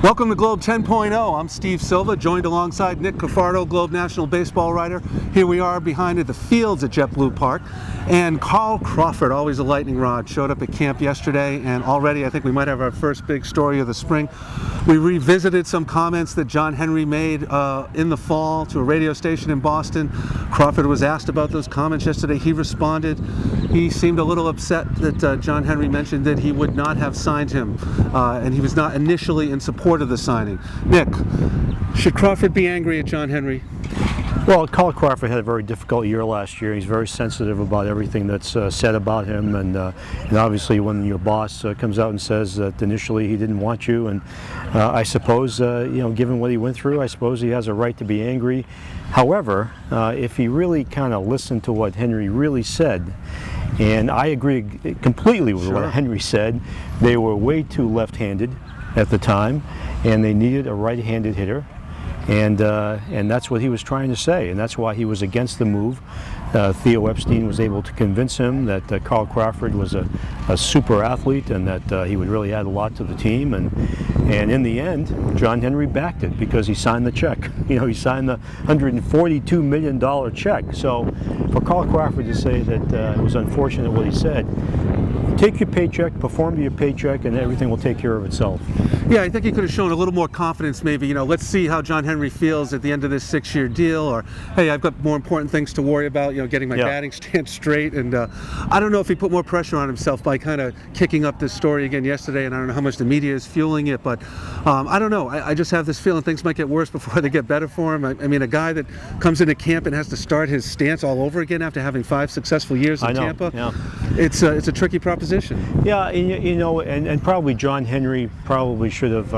Welcome to Globe 10.0. I'm Steve Silva, joined alongside Nick Cafardo, Globe National Baseball writer. Here we are behind the fields at JetBlue Park. And Carl Crawford, always a lightning rod, showed up at camp yesterday, and already I think we might have our first big story of the spring. We revisited some comments that John Henry made in the fall to a radio station in Boston. Crawford was asked about those comments yesterday. He responded. He seemed a little upset that John Henry mentioned that he would not have signed him, and he was not initially in support of the signing. Nick, should Crawford be angry at John Henry? Well, Carl Crawford had a very difficult year last year. He's very sensitive about everything that's said about him, and obviously when your boss comes out and says that initially he didn't want you, and I suppose, given what he went through, I suppose he has a right to be angry. However, if he really kind of listened to what Henry really said, and I agree completely with what Henry said, they were way too left-handed at the time, and they needed a right-handed hitter. And that's what he was trying to say, and that's why he was against the move. Theo Epstein was able to convince him that Carl Crawford was a super athlete and that he would really add a lot to the team. And in the end, John Henry backed it because he signed the check. He signed the $142 million check. So for Carl Crawford to say that it was unfortunate what he said, take your paycheck, perform to your paycheck, and everything will take care of itself. Yeah, I think he could have shown a little more confidence maybe, let's see how John Henry feels at the end of this 6-year deal, or, hey, I've got more important things to worry about, getting my batting stance straight, and I don't know if he put more pressure on himself by kind of kicking up this story again yesterday, and I don't know how much the media is fueling it, but I don't know. I just have this feeling things might get worse before they get better for him. I mean, a guy that comes into camp and has to start his stance all over again after having 5 successful years in Tampa, it's a tricky proposition. Yeah, and probably John Henry probably should have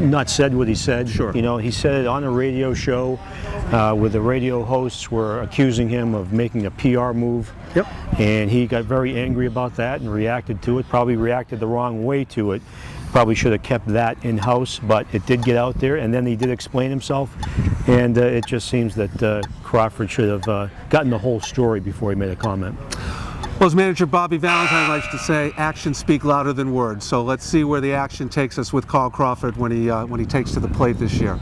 not said what he said. Sure. He said it on a radio show where the radio hosts were accusing him of making a PR move. Yep. And he got very angry about that and reacted to it, probably reacted the wrong way to it. Probably should have kept that in-house, but it did get out there, and then he did explain himself, and it just seems that Crawford should have gotten the whole story before he made a comment. Well, as manager Bobby Valentine likes to say, actions speak louder than words. So let's see where the action takes us with Carl Crawford when he takes to the plate this year.